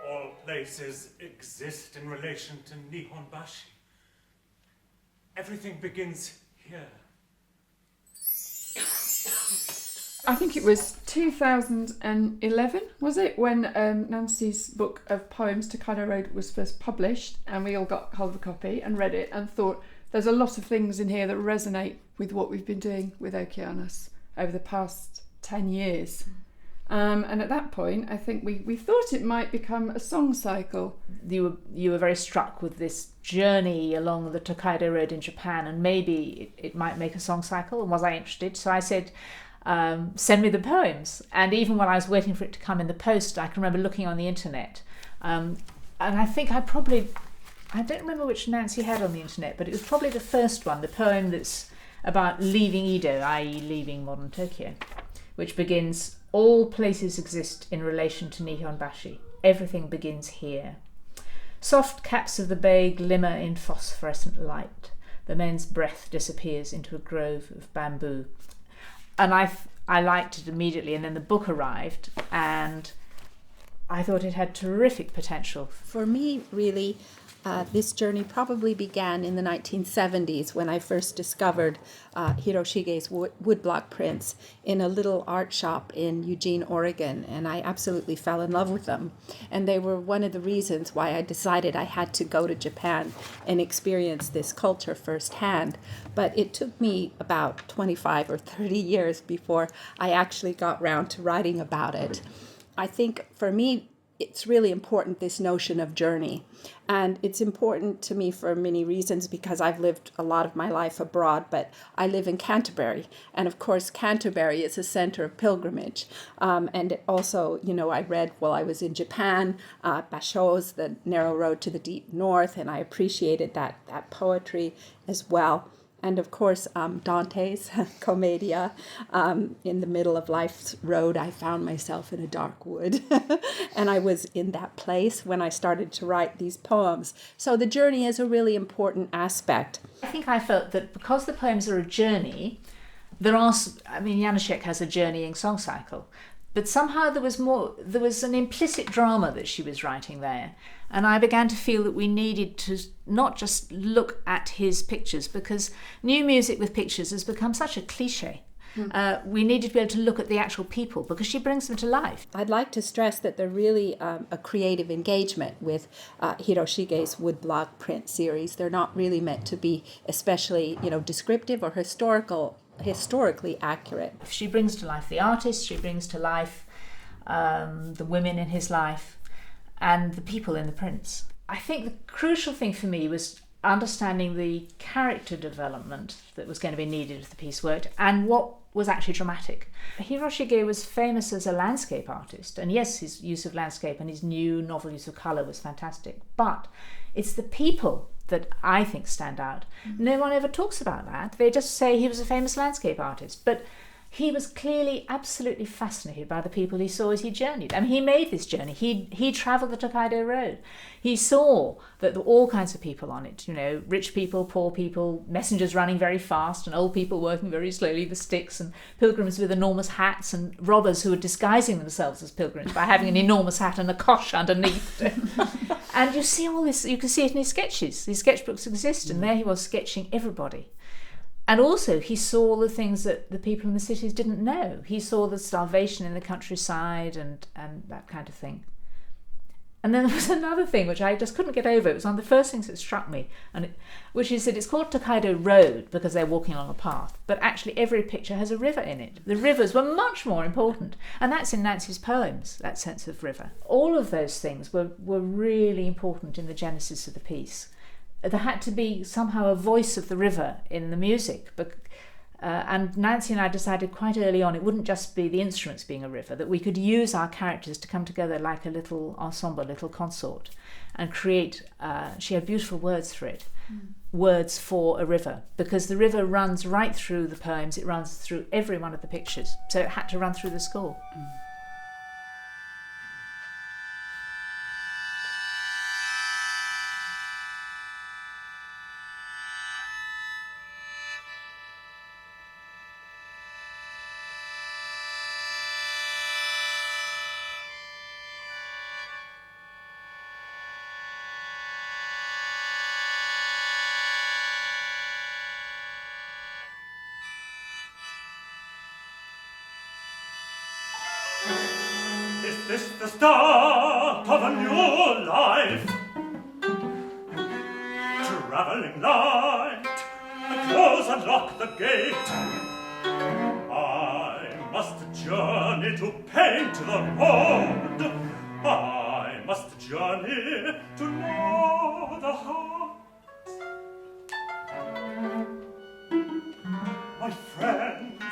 all places exist in relation to Nihonbashi. Everything begins here. I think it was 2011, was it, when Nancy's book of poems, Tokaido Road, was first published, and we all got hold of a copy and read it and thought there's a lot of things in here that resonate with what we've been doing with Okeanos over the past 10 years. And at that point, I think we thought it might become a song cycle. You were very struck with this journey along the Tokaido Road in Japan, and maybe it might make a song cycle, and was I interested? So I said, send me the poems. And even when I was waiting for it to come in the post, I can remember looking on the internet. And I think I don't remember which Nancy had on the internet, but it was probably the first one, the poem that's about leaving Edo, i.e. leaving modern Tokyo, which begins, all places exist in relation to Nihonbashi. Everything begins here. Soft caps of the bay glimmer in phosphorescent light. The men's breath disappears into a grove of bamboo. And I liked it immediately, and then the book arrived, and I thought it had terrific potential. For me, really, this journey probably began in the 1970s when I first discovered Hiroshige's woodblock prints in a little art shop in Eugene, Oregon, and I absolutely fell in love with them. And they were one of the reasons why I decided I had to go to Japan and experience this culture firsthand. But it took me about 25 or 30 years before I actually got round to writing about it. I think for me, it's really important, this notion of journey. And it's important to me for many reasons, because I've lived a lot of my life abroad, but I live in Canterbury. And of course, Canterbury is a center of pilgrimage. And also, I read while I was in Japan, Basho's The Narrow Road to the Deep North, and I appreciated that poetry as well. And of course, Dante's Commedia. In the middle of life's road, I found myself in a dark wood. And I was in that place when I started to write these poems. So the journey is a really important aspect. I think I felt that because the poems are a journey, Januszek has a journeying song cycle. But somehow there was an implicit drama that she was writing there. And I began to feel that we needed to not just look at his pictures, because new music with pictures has become such a cliche. We needed to be able to look at the actual people, because she brings them to life. I'd like to stress that they're really a creative engagement with Hiroshige's woodblock print series. They're not really meant to be especially, descriptive or historically accurate. She brings to life the artist, she brings to life the women in his life, and the people in the prints. I think the crucial thing for me was understanding the character development that was going to be needed if the piece worked, and what was actually dramatic. Hiroshige was famous as a landscape artist, and yes, his use of landscape and his new novel use of colour was fantastic, but it's the people that I think stand out. No one ever talks about that. They just say he was a famous landscape artist, but he was clearly absolutely fascinated by the people he saw as he journeyed. He made this journey. He travelled the Tokaido Road. He saw that there were all kinds of people on it, rich people, poor people, messengers running very fast, and old people working very slowly with sticks, and pilgrims with enormous hats, and robbers who were disguising themselves as pilgrims by having an enormous hat and a kosh underneath. And you see all this, you can see it in his sketches. These sketchbooks exist, and there he was sketching everybody. And also he saw the things that the people in the cities didn't know. He saw the starvation in the countryside and that kind of thing. And then there was another thing which I just couldn't get over. It was one of the first things that struck me, which is that it's called Tokaido Road because they're walking along a path, but actually every picture has a river in it. The rivers were much more important, and that's in Nancy's poems, that sense of river. All of those things were really important in the genesis of the piece. There had to be somehow a voice of the river in the music, and Nancy and I decided quite early on it wouldn't just be the instruments being a river, that we could use our characters to come together like a little ensemble, a little consort, and create, she had beautiful words for it, words for a river, because the river runs right through the poems, it runs through every one of the pictures, so it had to run through the score. Is this the start of a new life? Traveling light, close and lock the gate. I must journey to paint the road. I must journey to know the heart. My friends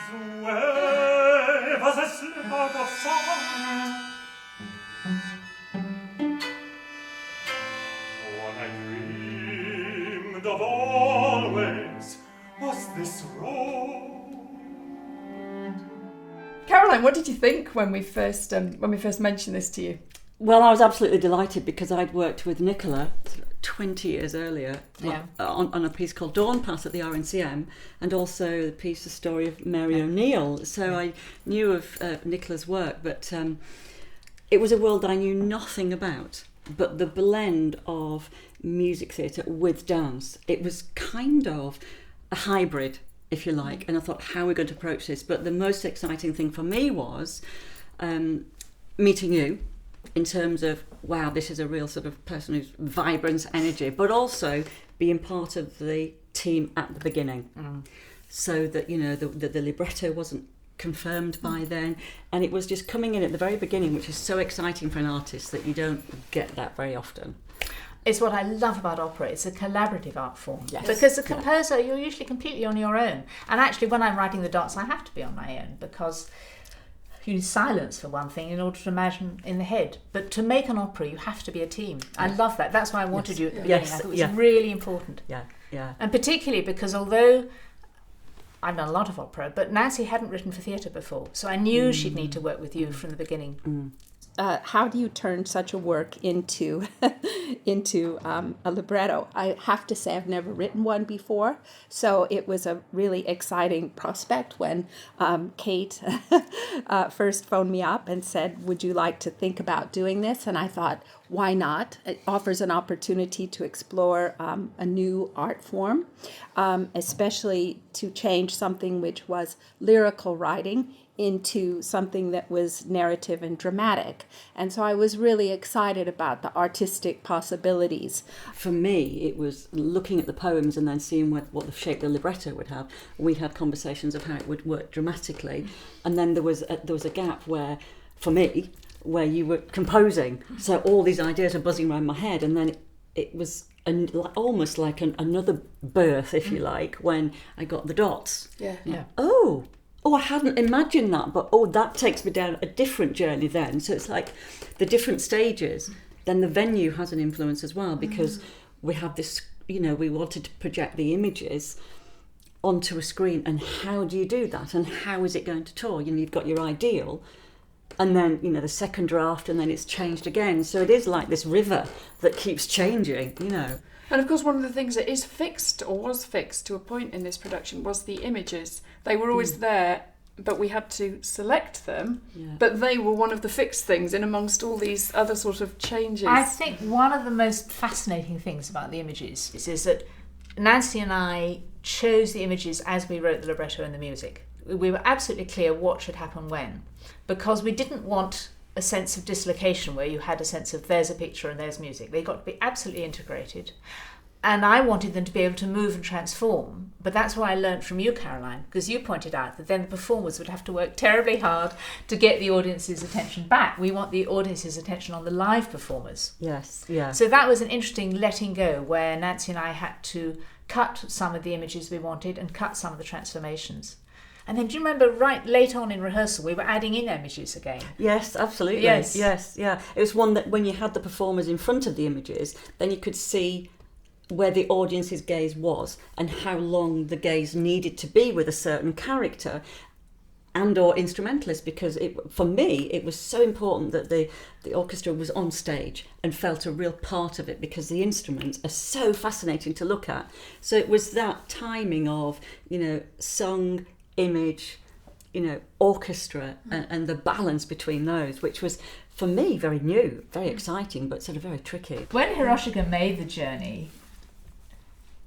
wave as I slip out of sight. What I dreamed of always was this road. Caroline, what did you think when we first mentioned this to you? Well, I was absolutely delighted because I'd worked with Nicola 20 years earlier on a piece called Dawn Pass at the RNCM, and also the piece, The Story of Mary O'Neill. So I knew of Nicola's work, but it was a world I knew nothing about. But the blend of music theatre with dance, it was kind of a hybrid, if you like. And I thought, how are we going to approach this? But the most exciting thing for me was meeting you, in terms of, wow, this is a real sort of person who's vibrant energy, but also being part of the team at the beginning. So that, you know, the libretto wasn't confirmed by then, and it was just coming in at the very beginning, which is so exciting for an artist that you don't get that very often. It's what I love about opera. It's a collaborative art form. Yes. Because the composer, you're usually completely on your own. And actually, when I'm writing the dots, I have to be on my own, because you need silence for one thing in order to imagine in the head. But to make an opera, you have to be a team. I love that. That's why I wanted you at the beginning. I thought it was really important. Yeah. And particularly because although I've done a lot of opera, but Nancy hadn't written for theatre before, so I knew she'd need to work with you from the beginning. How do you turn such a work into a libretto? I have to say I've never written one before, so it was a really exciting prospect when Kate first phoned me up and said, would you like to think about doing this? And I thought, why not? It offers an opportunity to explore a new art form, especially to change something which was lyrical writing into something that was narrative and dramatic. And so I was really excited about the artistic possibilities. For me, it was looking at the poems and then seeing what the shape the libretto would have. We had conversations of how it would work dramatically, and then there was a gap where, for me, where you were composing. So all these ideas were buzzing around my head, and then it was almost like another birth, if you like, when I got the dots. Yeah. Oh, I hadn't imagined that, but that takes me down a different journey then. So it's like the different stages. Then the venue has an influence as well, because we have this, we wanted to project the images onto a screen, and how do you do that? And how is it going to tour? You've got your ideal, and then, the second draft, and then it's changed again. So it is like this river that keeps changing, And of course, one of the things that is fixed, or was fixed to a point in this production, was the images. They were always there, but we had to select them. Yeah. But they were one of the fixed things in amongst all these other sort of changes. I think one of the most fascinating things about the images is that Nancy and I chose the images as we wrote the libretto and the music. We were absolutely clear what should happen when, because we didn't want a sense of dislocation where you had a sense of there's a picture and there's music. They got to be absolutely integrated. And I wanted them to be able to move and transform. But that's what I learned from you, Caroline, because you pointed out that then the performers would have to work terribly hard to get the audience's attention back. We want the audience's attention on the live performers. Yes, yeah. So that was an interesting letting go, where Nancy and I had to cut some of the images we wanted and cut some of the transformations. And then do you remember right late on in rehearsal, we were adding in images again? Yes, absolutely. Yes, yeah. It was one that when you had the performers in front of the images, then you could see where the audience's gaze was and how long the gaze needed to be with a certain character and or instrumentalist, because for me it was so important that the orchestra was on stage and felt a real part of it, because the instruments are so fascinating to look at. So it was that timing of song, image, orchestra, and the balance between those, which was for me very new, very exciting, but sort of very tricky. When Hiroshige made the journey,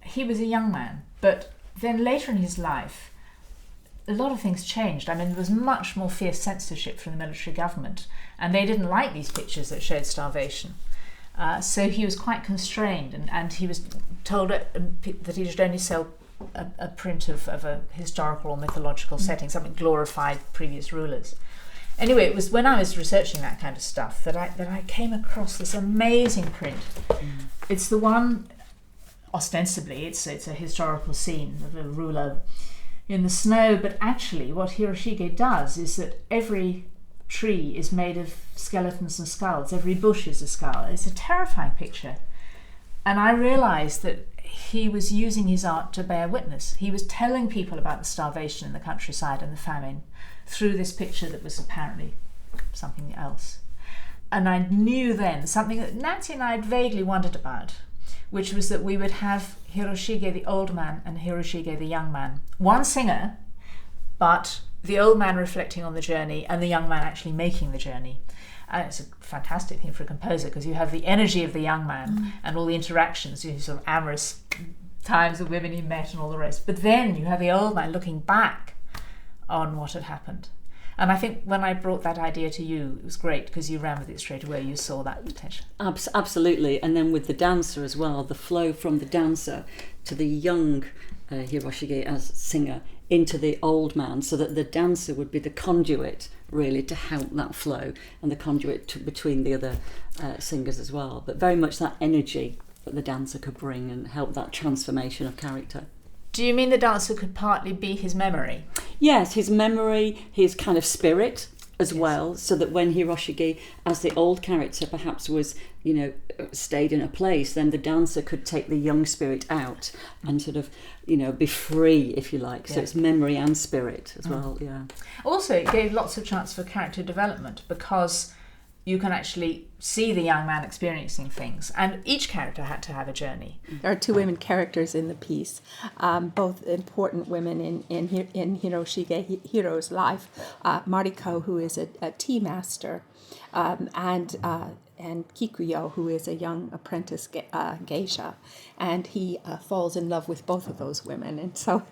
he was a young man, but then later in his life, a lot of things changed. I mean, there was much more fierce censorship from the military government, and they didn't like these pictures that showed starvation. So he was quite constrained, and he was told that he should only sell a print of a historical or mythological setting, something glorified previous rulers. Anyway, it was when I was researching that kind of stuff that I came across this amazing print. It's the one, ostensibly, it's a historical scene of a ruler in the snow, but actually what Hiroshige does is that every tree is made of skeletons and skulls, every bush is a skull. It's a terrifying picture. And I realised that he was using his art to bear witness. He was telling people about the starvation in the countryside and the famine through this picture that was apparently something else. And I knew then something that Nancy and I had vaguely wondered about, which was that we would have Hiroshige the old man and Hiroshige the young man. One singer, but the old man reflecting on the journey and the young man actually making the journey. And it's a fantastic thing for a composer because you have the energy of the young man and all the interactions, you know, sort of amorous times of women he met and all the rest. But then you have the old man looking back on what had happened. And I think when I brought that idea to you, it was great because you ran with it straight away. You saw that potential. Absolutely. And then with the dancer as well, the flow from the dancer to the young Hiroshige as singer into the old man, so that the dancer would be the conduit really to help that flow and the conduit between the other singers as well. But very much that energy that the dancer could bring and help that transformation of character. Do you mean the dancer could partly be his memory? Yes, his memory, his kind of spirit as well, so that when Hiroshige, as the old character, perhaps was, you know, stayed in a place, then the dancer could take the young spirit out and sort of, you know, be free, if you like. So it's memory and spirit as well, yeah. Also, it gave lots of chance for character development because you can actually see the young man experiencing things, and each character had to have a journey. There are two women characters in the piece, both important women in Hiroshige Hiro's life. Mariko, who is a tea master, and Kikuyo, who is a young apprentice geisha, and he falls in love with both of those women, and so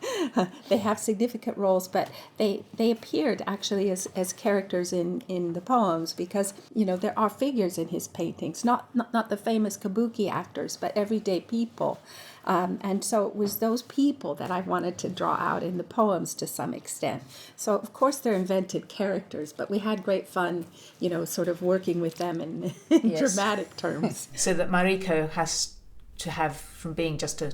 they have significant roles, but they appeared actually as characters in the poems because, you know, there are figures in his paintings, not the famous kabuki actors, but everyday people. And so it was those people that I wanted to draw out in the poems to some extent. So, of course, they're invented characters, but we had great fun, you know, sort of working with them in dramatic terms. So that Mariko has to have, from being just a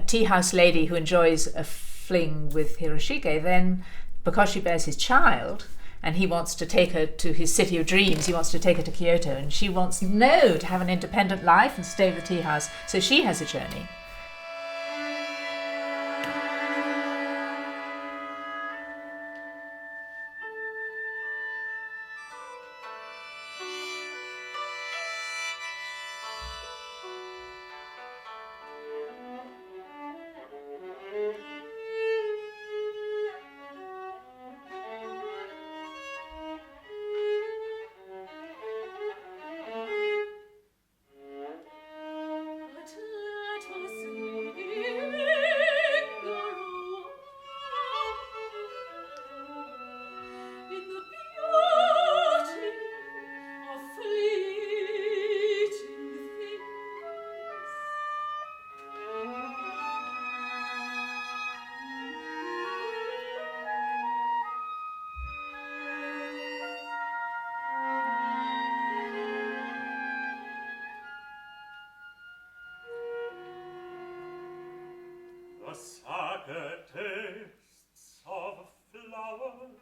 tea house lady who enjoys a fling with Hiroshige, then because she bears his child, and he wants to take her to his city of dreams, he wants to take her to Kyoto, and she wants to have an independent life and stay with the tea house. So she has a journey. The sacred tastes of flowers.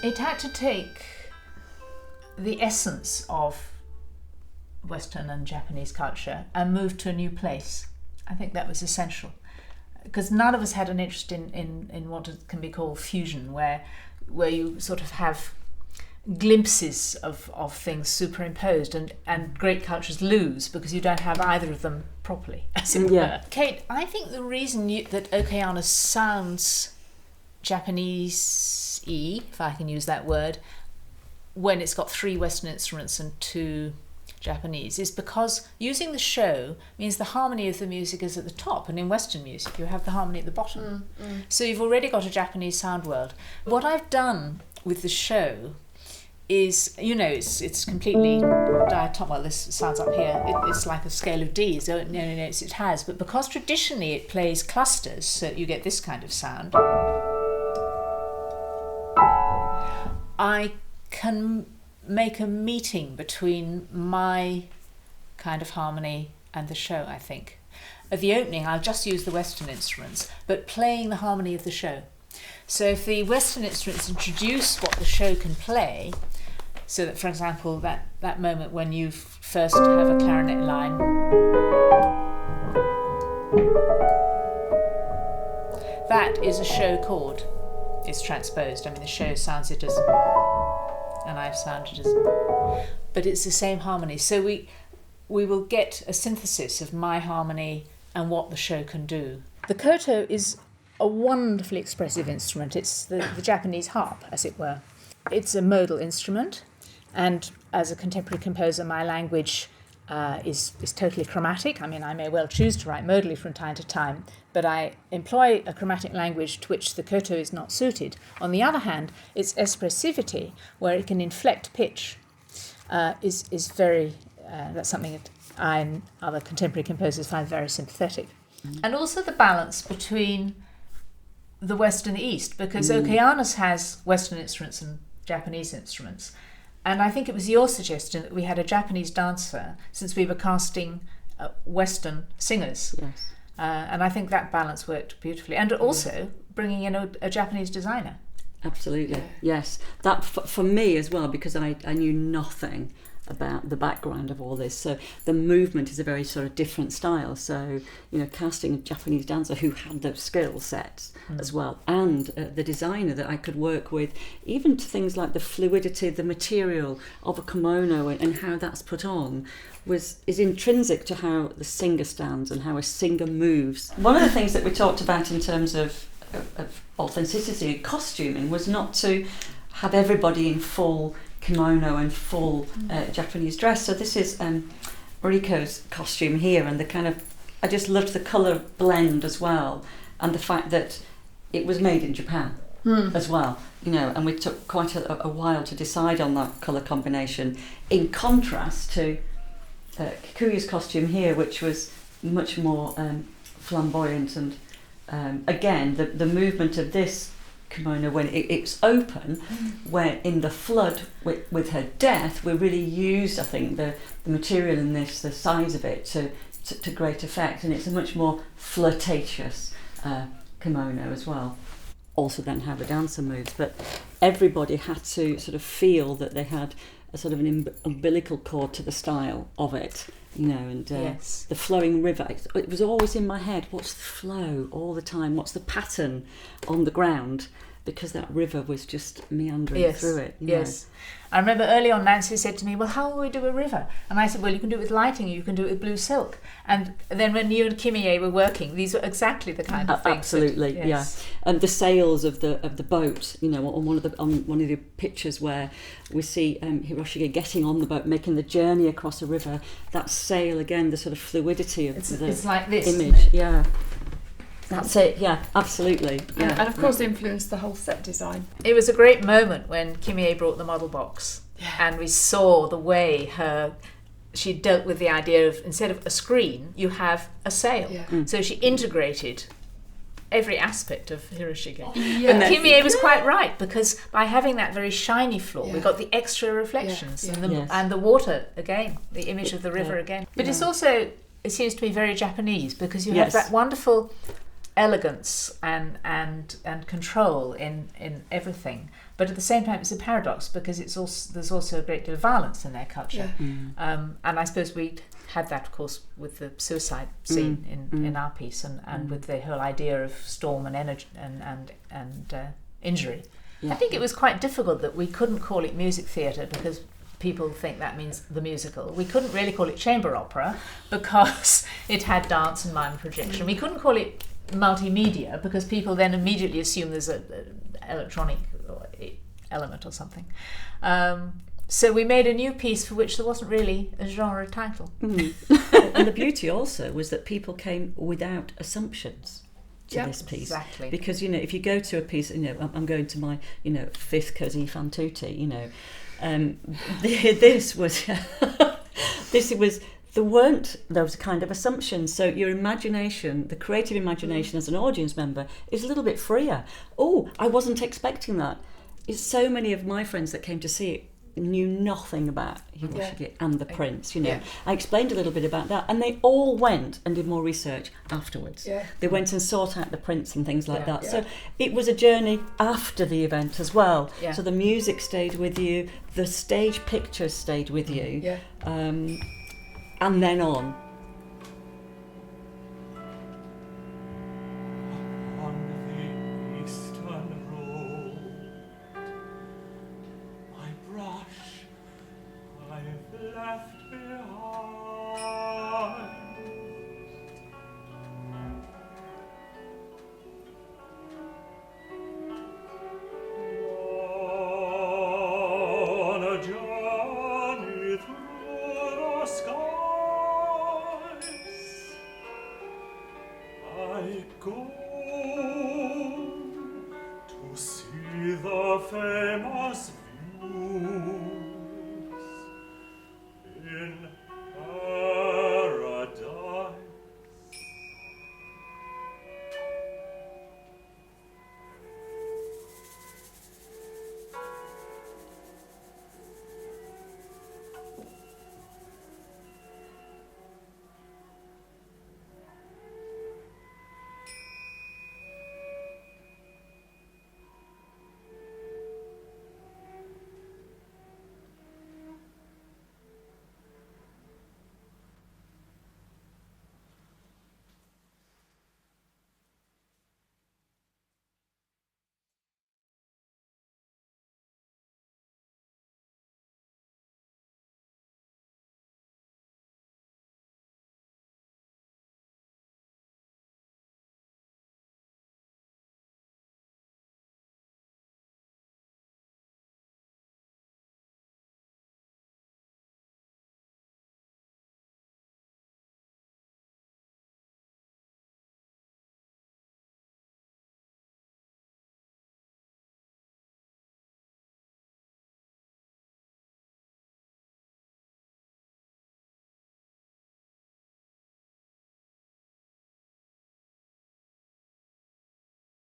It had to take the essence of Western and Japanese culture and moved to a new place. I think that was essential, because none of us had an interest in what can be called fusion, where you sort of have glimpses of things superimposed, and great cultures lose because you don't have either of them properly, as it were. Kate, I think the reason that Okeana sounds Japanese-y, if I can use that word, when it's got 3 Western instruments and 2 Japanese, is because using the show means the harmony of the music is at the top, and in Western music you have the harmony at the bottom. So you've already got a Japanese sound world. What I've done with the show is, it's completely diatonic. Well, this sounds up here. It's like a scale of Ds. No notes it has. But because traditionally it plays clusters, so you get this kind of sound, I can make a meeting between my kind of harmony and the show, I think. At the opening, I'll just use the Western instruments, but playing the harmony of the show. So if the Western instruments introduce what the show can play, so that, for example, that moment when you first have a clarinet line, that is a show chord. It's transposed. I mean, the show sounds it as, and I've sounded as, but it's the same harmony. So we will get a synthesis of my harmony and what the show can do. The koto is a wonderfully expressive instrument. It's the Japanese harp, as it were. It's a modal instrument, and as a contemporary composer, my language is totally chromatic. I mean, I may well choose to write modally from time to time, but I employ a chromatic language to which the koto is not suited. On the other hand, its expressivity, where it can inflect pitch, is very, that's something that I and other contemporary composers find very sympathetic. And also the balance between the West and the East, because Okeanos has Western instruments and Japanese instruments. And I think it was your suggestion that we had a Japanese dancer, since we were casting Western singers. Yes. And I think that balance worked beautifully. And also bringing in a Japanese designer. Absolutely, yes. That for me as well, because I knew nothing about the background of all this. So the movement is a very sort of different style. So, casting a Japanese dancer who had those skill sets as well, and the designer that I could work with, even to things like the fluidity, the material of a kimono and how that's put on, is intrinsic to how the singer stands and how a singer moves. One of the things that we talked about in terms of authenticity and costuming was not to have everybody in full kimono and full Japanese dress. So this is Mariko's costume here, and I just loved the colour blend as well, and the fact that it was made in Japan as well, and we took quite a while to decide on that colour combination, in contrast to Kikuyu's costume here, which was much more flamboyant, and again the movement of this kimono when it's open, where in the flood with her death, we really used, I think, the material in this, the size of it, to great effect, and it's a much more flirtatious kimono as well. Also then how the dancer moves, but everybody had to sort of feel that they had a sort of an umbilical cord to the style of it, and Yes. the flowing river. It was always in my head, what's the flow all the time? What's the pattern on the ground? Because that river was just meandering through it. Yes. I remember early on Nancy said to me, well, how will we do a river? And I said, well, you can do it with lighting, you can do it with blue silk. And then when you and Kimie were working, these were exactly the kind of things. Absolutely, yeah. And the sails of the boat, on one of the pictures where we see Hiroshige getting on the boat, making the journey across a river, that sail again, the sort of fluidity of it's like this, image. Yeah. That's it, yeah, absolutely. Yeah. And of course influenced the whole set design. It was a great moment when Kimie brought the model box, and we saw the way she dealt with the idea of, instead of a screen, you have a sail. Yeah. So she integrated every aspect of Hiroshige. Yeah. But Kimie was quite right, because by having that very shiny floor, we got the extra reflections and the water again, the image of the river again. But it's also, it seems to me, very Japanese, because you have that wonderful elegance and control in everything, But at the same time, it's a paradox because there's also a great deal of violence in their culture. And I suppose we had that, of course, with the suicide scene in our piece, and with the whole idea of storm and energy and injury. I think it was quite difficult that we couldn't call it music theatre because people think that means the musical. We couldn't really call it chamber opera because it had dance and mime projection. We couldn't call it multimedia because people then immediately assume there's an electronic element or something. So we made a new piece for which there wasn't really a genre title. And the beauty also was that people came without assumptions to this piece. Exactly. Because, if you go to a piece, I'm going to my, fifth Così fan tutti, this was, there weren't those kind of assumptions. So your imagination, the creative imagination as an audience member is a little bit freer. Oh, I wasn't expecting that. It's so many of my friends that came to see it knew nothing about Hiroshige and the Prince, I explained a little bit about that, and they all went and did more research afterwards. They went and sought out the Prince and things like that. So it was a journey after the event as well. So the music stayed with you, the stage pictures stayed with you, and then on. On the eastern road, my brush I've left behind. On a journey through the skies, I go to see the famous